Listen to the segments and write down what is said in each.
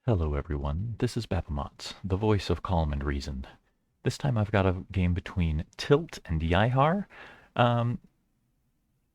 Hello everyone, this is Baphomet, the voice of calm and reason. This time I've got a game between Tilt and YaiHar. Um,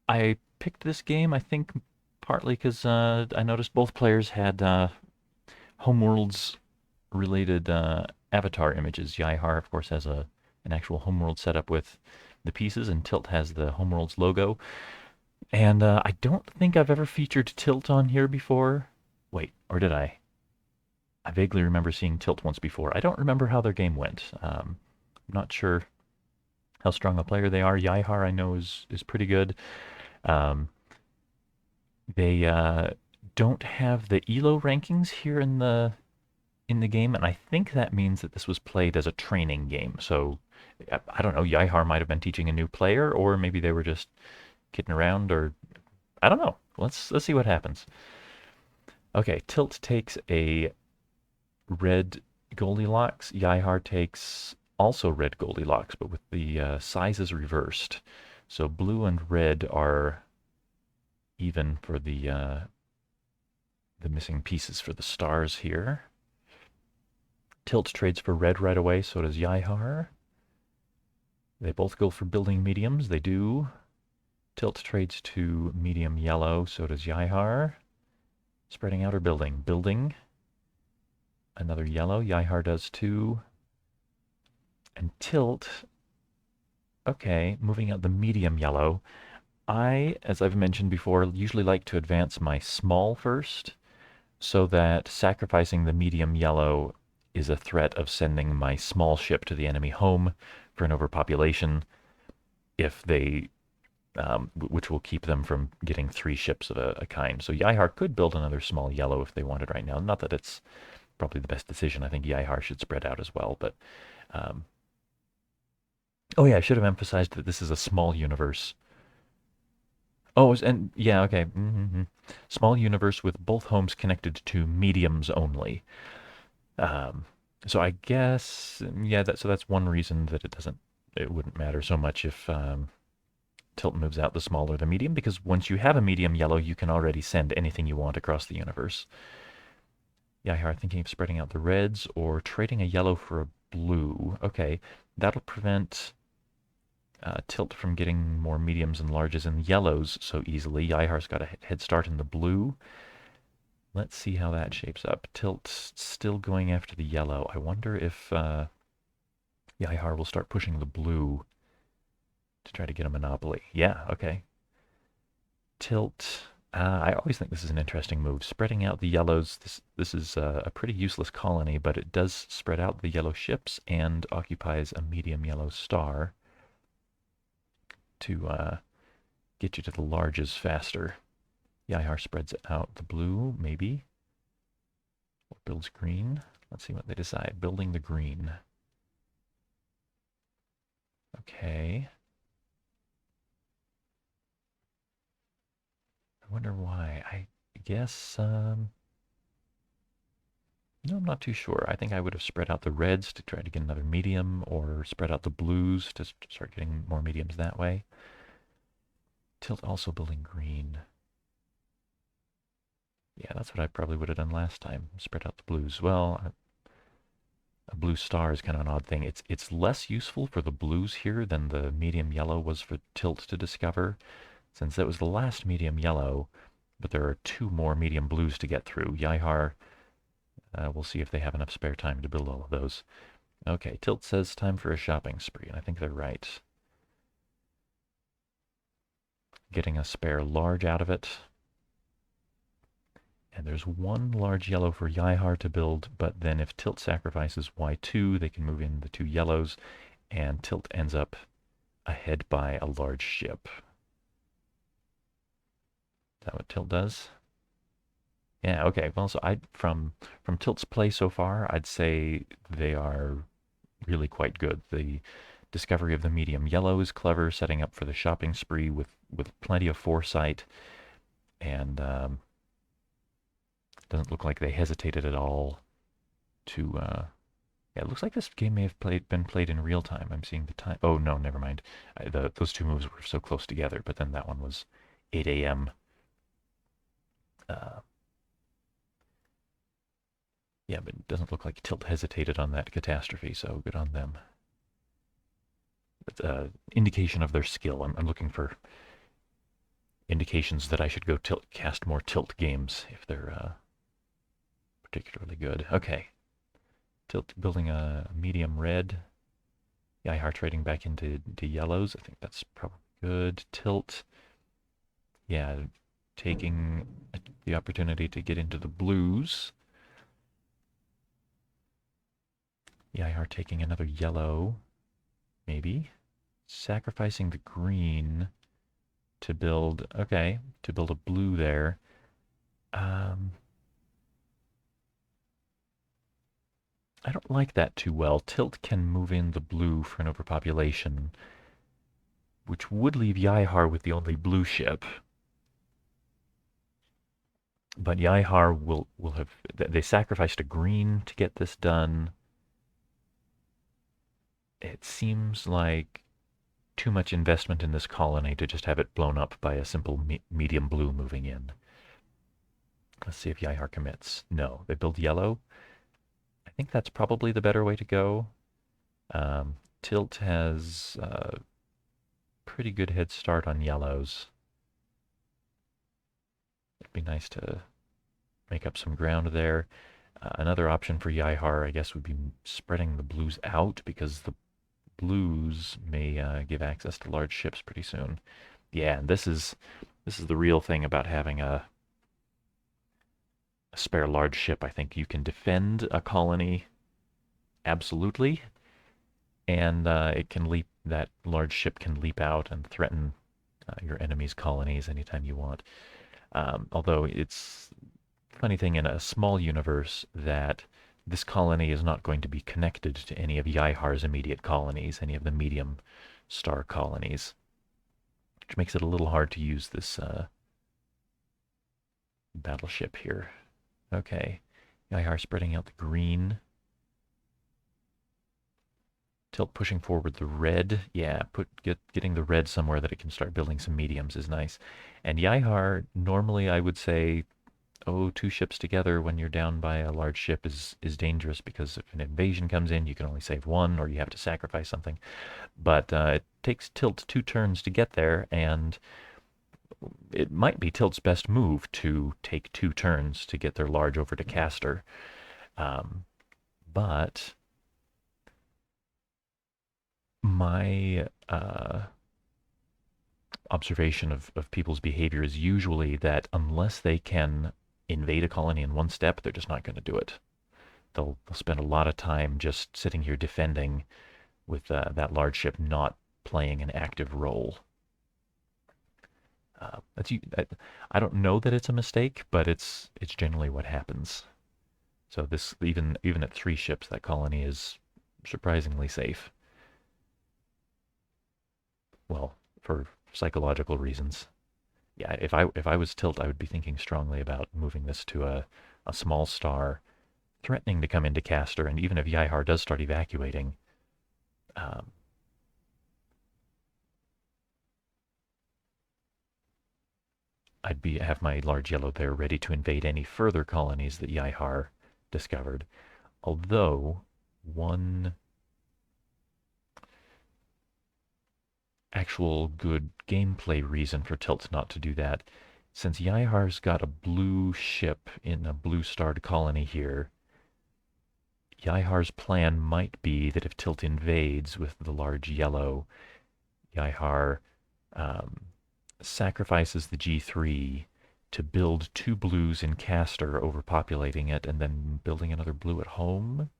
I picked this game, I think, partly because I noticed both players had Homeworlds related avatar images. YaiHar, of course, has an actual Homeworld setup with the pieces, and Tilt has the Homeworlds logo. And I don't think I've ever featured Tilt on here before. Wait, or did I? I vaguely remember seeing Tilt once before. I don't remember how their game went. I'm not sure how strong a player they are. YaiHar, I know, is pretty good. Um, they don't have the ELO rankings here in the game, and I think that means that this was played as a training game. So I don't know. YaiHar might have been teaching a new player, or maybe they were just kidding around, or I don't know. Let's see what happens. Okay, Tilt takes a red Goldilocks. YaiHar takes also red Goldilocks, but with the sizes reversed. So blue and red are even for the missing pieces for the stars here. Tilt trades for red right away, so does YaiHar. They both go for building mediums. They do. Tilt trades to medium yellow, so does YaiHar. Spreading out or building? Building. Another yellow. YaiHar does too. And Tilt, okay, moving out the medium yellow. I, as I've mentioned before, usually like to advance my small first, so that sacrificing the medium yellow is a threat of sending my small ship to the enemy home for an overpopulation, if they, which will keep them from getting three ships of a kind. So YaiHar could build another small yellow if they wanted right now. Not that it's probably the best decision. I think YaiHar should spread out as well, but um, oh yeah, I should have emphasized that this is a small universe. Oh, and yeah, okay. Small universe with both homes connected to mediums only. Um, so I guess, yeah, that's one reason that it wouldn't matter so much if Tilt moves out the small or the medium, because once you have a medium yellow, you can already send anything you want across the universe. Yeah, here I'm thinking of spreading out the reds or trading a yellow for a blue. Okay, that'll prevent Tilt from getting more mediums and larges and yellows so easily. YaiHar's got a head start in the blue. Let's see how that shapes up. Tilt's still going after the yellow. I wonder if YaiHar will start pushing the blue to try to get a monopoly. Yeah, okay. Tilt. I always think this is an interesting move. Spreading out the yellows. This is a pretty useless colony, but it does spread out the yellow ships and occupies a medium yellow star to get you to the larges faster. YaiHar spreads out the blue, maybe. Or builds green. Let's see what they decide. Building the green. Okay. I wonder why. I guess, no, I'm not too sure. I think I would have spread out the reds to try to get another medium, or spread out the blues to start getting more mediums that way. Tilt also building green. Yeah, that's what I probably would have done last time. Spread out the blues. Well, a blue star is kind of an odd thing. It's less useful for the blues here than the medium yellow was for Tilt to discover, since that was the last medium yellow, but there are two more medium blues to get through. YaiHar, we'll see if they have enough spare time to build all of those. Okay, Tilt says time for a shopping spree, and I think they're right. Getting a spare large out of it. And there's one large yellow for YaiHar to build, but then if Tilt sacrifices Y2, they can move in the two yellows, and Tilt ends up ahead by a large ship. Is that what Tilt does? Yeah, okay. Well, so from Tilt's play so far, I'd say they are really quite good. The discovery of the medium yellow is clever, setting up for the shopping spree with plenty of foresight, and doesn't look like they hesitated at all to. Yeah, it looks like this game may have been played in real time. I'm seeing the time. Oh no, never mind. Those two moves were so close together, but then that one was 8 a.m. Uh, Yeah, but it doesn't look like Tilt hesitated on that catastrophe, so good on them. It's an indication of their skill. I'm looking for indications that I should go cast more Tilt games if they're particularly good. Okay. Tilt building a medium red. YaiHar trading back into yellows. I think that's probably good. Tilt. Yeah, taking the opportunity to get into the blues. YaiHar taking another yellow. Maybe. Sacrificing the green to build, okay, to build a blue there. I don't like that too well. Tilt can move in the blue for an overpopulation, which would leave YaiHar with the only blue ship. But YaiHar will have, they sacrificed a green to get this done. It seems like too much investment in this colony to just have it blown up by a simple medium blue moving in. Let's see if YaiHar commits. No, they build yellow. I think that's probably the better way to go. Tilt has a pretty good head start on yellows. It'd be nice to make up some ground there. Another option for YaiHar, I guess, would be spreading the blues out because the blues may give access to large ships pretty soon. Yeah, and this is the real thing about having a spare large ship. I think you can defend a colony absolutely, and it can leap. That large ship can leap out and threaten your enemy's colonies anytime you want. Although it's funny thing in a small universe that this colony is not going to be connected to any of YaiHar's immediate colonies, any of the medium star colonies, which makes it a little hard to use this battleship here. Okay, YaiHar spreading out the green. Tilt pushing forward the red. Yeah, getting the red somewhere that it can start building some mediums is nice. And YaiHar, normally I would say, oh, two ships together when you're down by a large ship is dangerous because if an invasion comes in, you can only save one or you have to sacrifice something. But it takes Tilt 2 turns to get there, and it might be Tilt's best move to take 2 turns to get their large over to caster. But my observation of people's behavior is usually that unless they can invade a colony in one step, they're just not going to do it. They'll spend a lot of time just sitting here defending with that large ship not playing an active role. I don't know that it's a mistake, but it's generally what happens. So this even at 3 ships, that colony is surprisingly safe. Well, for psychological reasons. Yeah, if I was Tilt, I would be thinking strongly about moving this to a small star, threatening to come into caster, and even if YaiHar does start evacuating, I'd have my large yellow there ready to invade any further colonies that YaiHar discovered. Although one actual good gameplay reason for Tilt not to do that, since YaiHar's got a blue ship in a blue-starred colony here, YaiHar's plan might be that if Tilt invades with the large yellow, YaiHar sacrifices the G3 to build 2 blues in caster, overpopulating it, and then building another blue at home.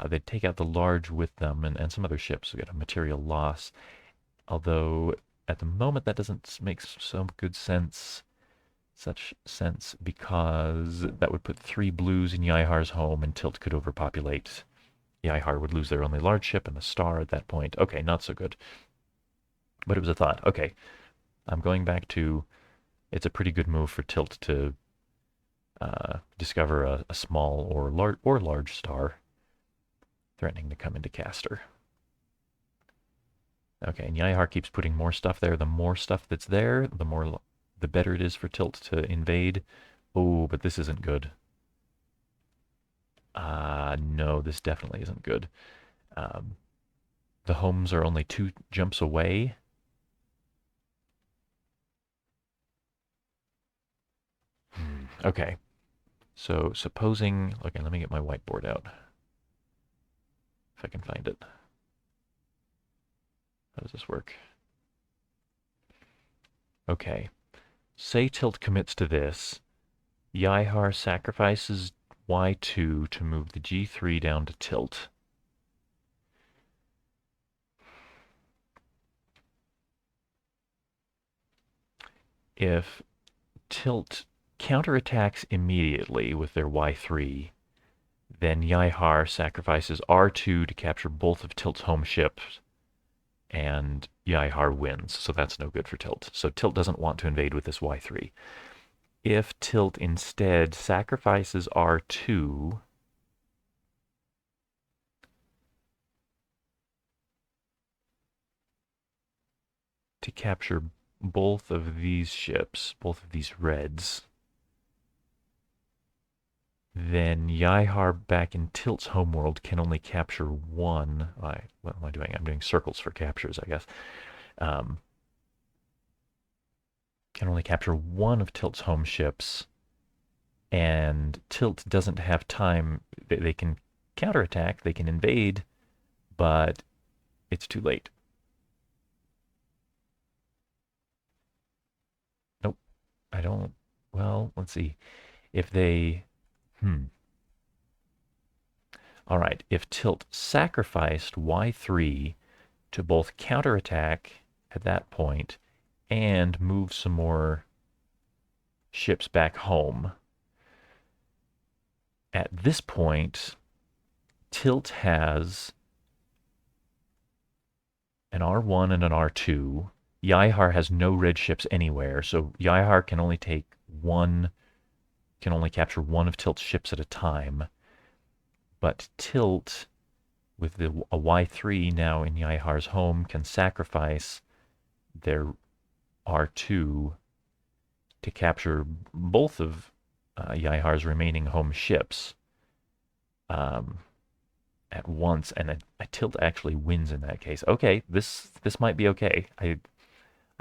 They'd take out the large with them and some other ships. We get a material loss. Although at the moment that doesn't make so good sense. Such sense because that would put 3 blues in YaiHar's home and Tilt could overpopulate. YaiHar would lose their only large ship and the star at that point. Okay, not so good. But it was a thought. Okay, I'm going back to it's a pretty good move for Tilt to discover a small or large star threatening to come into caster. Okay, and YaiHar keeps putting more stuff there. The more stuff that's there, the better it is for Tilt to invade. Oh, but this isn't good. No, this definitely isn't good. Um, the homes are only 2 jumps away. Okay, so supposing, okay, let me get my whiteboard out if I can find it. How does this work? Okay, say tilt commits to this. YaiHar sacrifices y2 to move the g3 down to tilt. If tilt counterattacks immediately with their y3, then YaiHar sacrifices r2 to capture both of tilt's home ships, and YaiHar wins. So that's no good for tilt. So tilt doesn't want to invade with this y3. If tilt instead sacrifices r2, to capture both of these ships, both of these reds, then YaiHar back in Tilt's homeworld can only capture one. What am I doing? I'm doing circles for captures, I guess. Um, can only capture one of Tilt's home ships, and Tilt doesn't have time. They can counterattack, they can invade, but it's too late. Nope, I don't. Well, let's see. If they. Hmm. All right, if Tilt sacrificed y3 to both counterattack at that point and move some more ships back home, at this point, Tilt has an R1 and an R2. YaiHar has no red ships anywhere, so YaiHar can only take one, can only capture one of Tilt's ships at a time. But Tilt, with a Y3 now in YaiHar's home, can sacrifice their R2 to capture both of YaiHar's remaining home ships at once, and a tilt actually wins in that case. Okay, this might be okay. I'm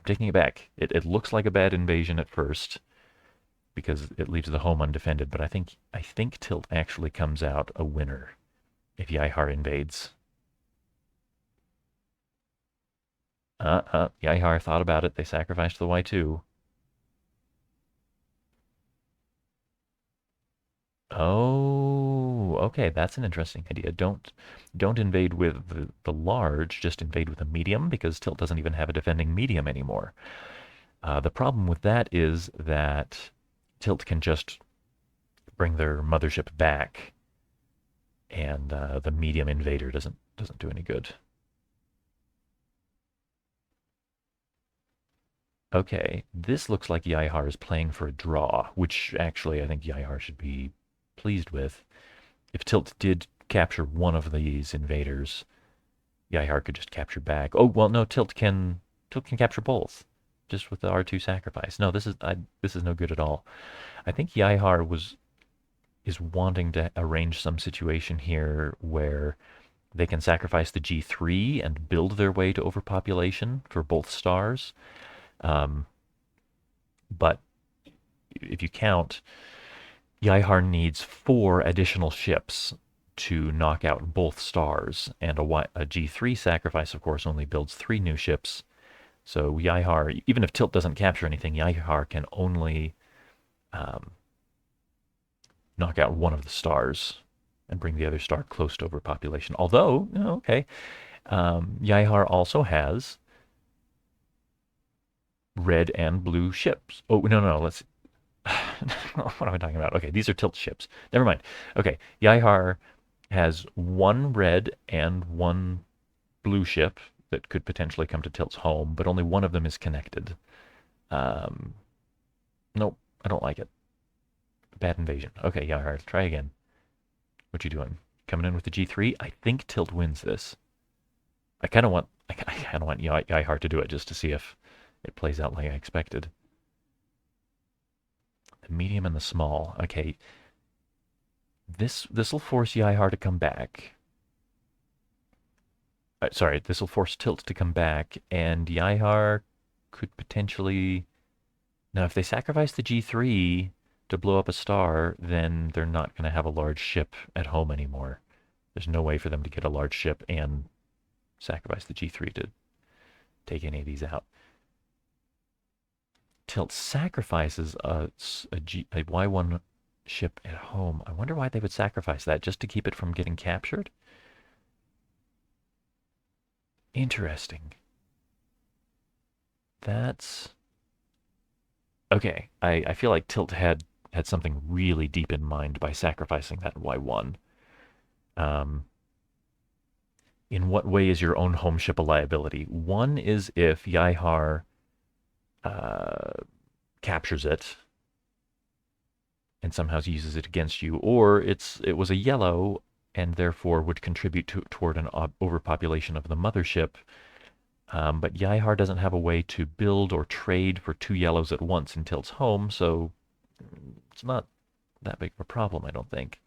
taking it back. It looks like a bad invasion at first because it leaves the home undefended, but I think tilt actually comes out a winner if YaiHar invades. YaiHar thought about it. They sacrificed the Y2. Oh, okay, that's an interesting idea. Don't invade with the large, just invade with a medium because Tilt doesn't even have a defending medium anymore. The problem with that is that Tilt can just bring their mothership back, and the medium invader doesn't do any good. Okay, this looks like YaiHar is playing for a draw, which actually I think YaiHar should be pleased with. If Tilt did capture one of these invaders, YaiHar could just capture back. Oh well, no, Tilt can capture both, just with the R2 sacrifice. No, this is no good at all. I think YaiHar is wanting to arrange some situation here where they can sacrifice the G3 and build their way to overpopulation for both stars. Um, but if you count, YaiHar needs 4 additional ships to knock out both stars, and a G3 sacrifice, of course, only builds 3 new ships. So YaiHar, even if Tilt doesn't capture anything, YaiHar can only um, knock out one of the stars and bring the other star close to overpopulation. Although, okay, YaiHar also has red and blue ships. Oh, no, let's. What am I talking about? Okay, these are Tilt ships. Never mind. Okay, YaiHar has 1 red and 1 blue ship that could potentially come to Tilt's home, but only one of them is connected. Um, nope, I don't like it. Bad invasion. Okay, YaiHar, try again. What you doing? Coming in with the G3? I think Tilt wins this. I kind of want YaiHar to do it just to see if it plays out like I expected. The medium and the small. Okay, This'll force YaiHar to come back. Sorry, this'll force Tilt to come back, and YaiHar could potentially. Now, if they sacrifice the G3 to blow up a star, then they're not going to have a large ship at home anymore. There's no way for them to get a large ship and sacrifice the G3 to take any of these out. Tilt sacrifices a Y1 ship at home. I wonder why they would sacrifice that, just to keep it from getting captured? Interesting. That's... Okay, I feel like Tilt had something really deep in mind by sacrificing that Y1. Um, in what way is your own home ship a liability? One is if YaiHar uh, captures it and somehow uses it against you, or it was a yellow and therefore would contribute toward an overpopulation of the mothership. But YaiHar doesn't have a way to build or trade for two yellows at once in Tilt's home, so it's not that big of a problem, I don't think.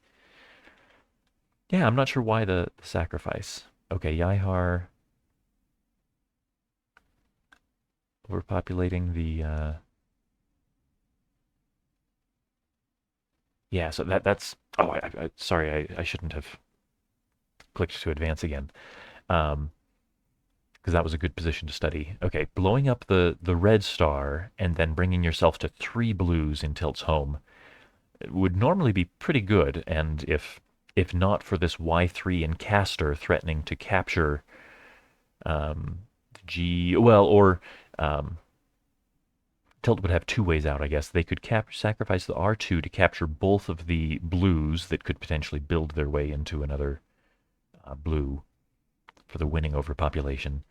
Yeah, I'm not sure why the sacrifice. Okay, YaiHar overpopulating the... Yeah, so that's... Oh, sorry, I shouldn't have clicked to advance again. Because that was a good position to study. Okay, blowing up the red star and then bringing yourself to 3 blues in Tilt's home would normally be pretty good, and if not for this Y3 and caster threatening to capture G, well, or Tilt would have 2 ways out, I guess. They could sacrifice the R2 to capture both of the blues that could potentially build their way into another blue for the winning overpopulation.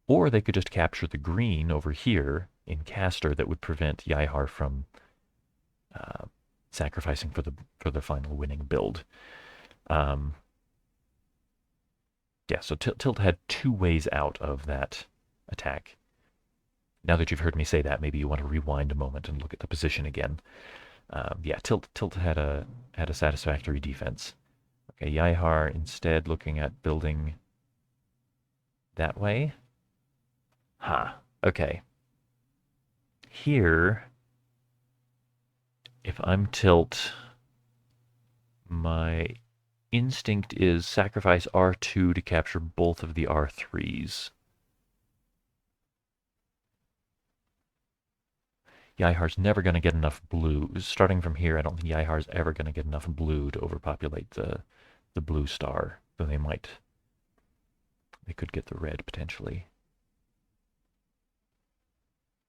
Or they could just capture the green over here in caster that would prevent YaiHar from sacrificing for the final winning build. Yeah, so Tilt had 2 ways out of that attack. Now that you've heard me say that, maybe you want to rewind a moment and look at the position again. Yeah, Tilt had a satisfactory defense. Okay, YaiHar instead looking at building that way. Okay. Here, if I'm Tilt, my instinct is sacrifice R2 to capture both of the R3s. YaiHar's never going to get enough blue. Starting from here, I don't think YaiHar's ever going to get enough blue to overpopulate the blue star. Though they could get the red potentially.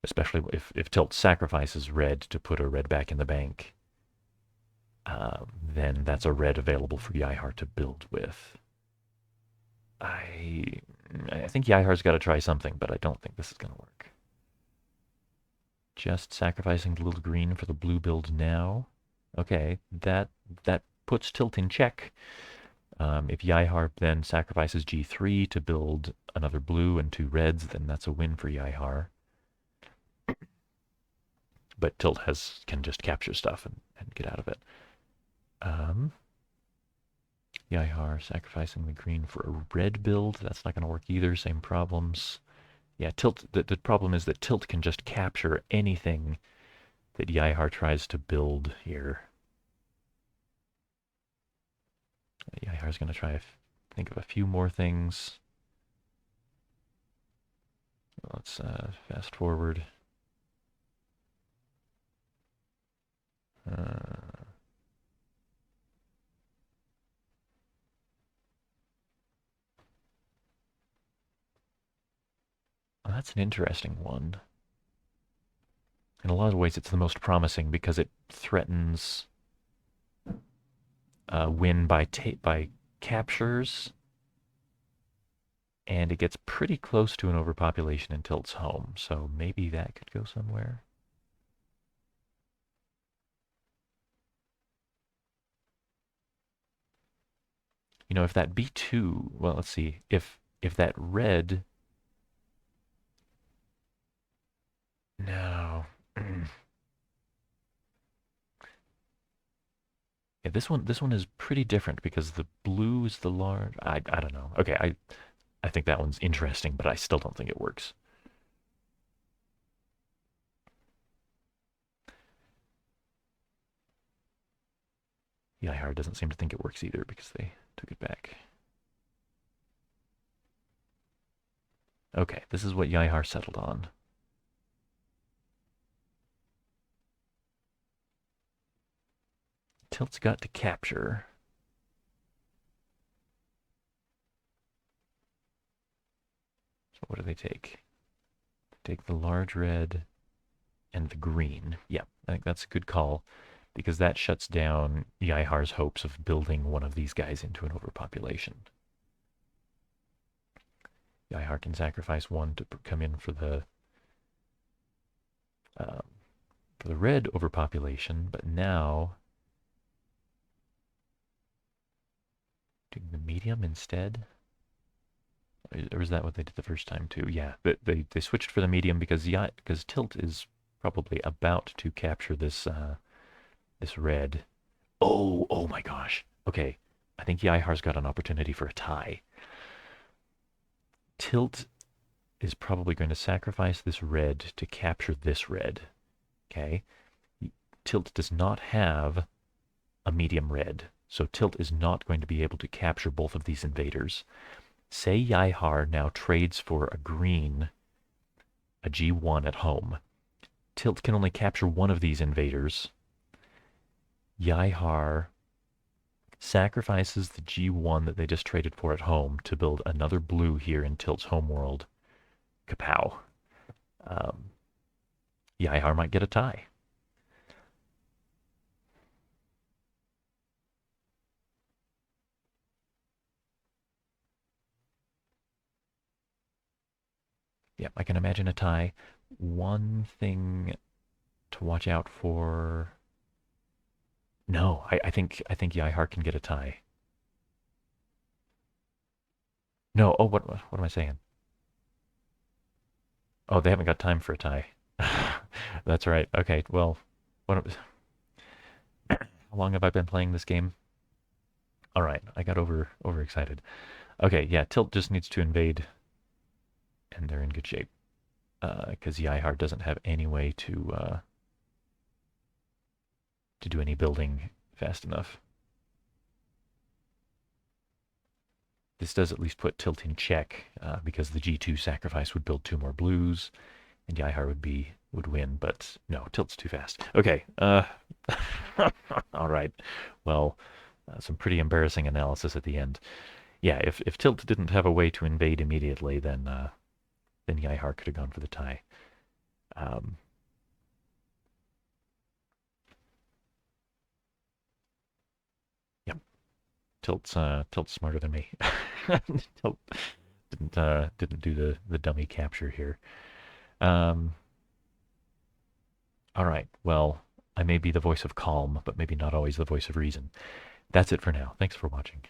Especially if Tilt sacrifices red to put a red back in the bank. Then that's a red available for YaiHar to build with. I think YaiHar's got to try something, but I don't think this is going to work. Just sacrificing the little green for the blue build now. Okay, that puts Tilt in check. If YaiHar then sacrifices G3 to build another blue and 2 reds, then that's a win for YaiHar. But Tilt can just capture stuff and get out of it. YaiHar sacrificing the green for a red build. That's not going to work either. Same problems. Yeah, Tilt. The problem is that Tilt can just capture anything that YaiHar tries to build here. YaiHar's going to try to think of a few more things. Let's fast forward. Well, that's an interesting one. In a lot of ways, it's the most promising because it threatens win by captures, and it gets pretty close to an overpopulation in Tilt's home. So maybe that could go somewhere. You know, if that B2, well, let's see, if that red, no. Yeah, this one is pretty different because the blue is the large. I don't know. Okay, I think that one's interesting, but I still don't think it works. YaiHar doesn't seem to think it works either because they took it back. Okay, this is what YaiHar settled on. Tilt's got to capture. So what do they take? They take the large red and the green. Yeah, I think that's a good call because that shuts down YaiHar's hopes of building one of these guys into an overpopulation. YaiHar can sacrifice one to come in um, for the red overpopulation, but now doing the medium instead. Or is that what they did the first time too? Yeah, they switched for the medium because Tilt is probably about to capture this red. Oh my gosh. Okay, I think YaiHar's got an opportunity for a tie. Tilt is probably going to sacrifice this red to capture this red. Okay, Tilt does not have a medium red, so Tilt is not going to be able to capture both of these invaders. Say YaiHar now trades for a green, a G1 at home. Tilt can only capture one of these invaders. YaiHar sacrifices the G1 that they just traded for at home to build another blue here in Tilt's homeworld. Kapow. Um, YaiHar might get a tie. Yep, I can imagine a tie. One thing to watch out for. No, I think YaiHar can get a tie. No, oh what am I saying? Oh, they haven't got time for a tie. That's right. Okay, well, what how long have I been playing this game? All right, I got overexcited. Okay, yeah, Tilt just needs to invade, and they're in good shape. Because YaiHar doesn't have any way to do any building fast enough. This does at least put Tilt in check, because the G2 sacrifice would build two more blues, and YaiHar would win. But no, Tilt's too fast. Okay. All right. Well, some pretty embarrassing analysis at the end. Yeah, if Tilt didn't have a way to invade immediately, then YaiHar could have gone for the tie. Um, yep, Tilt's smarter than me. Tilt didn't do the dummy capture here. Um, all right. Well, I may be the voice of calm, but maybe not always the voice of reason. That's it for now. Thanks for watching.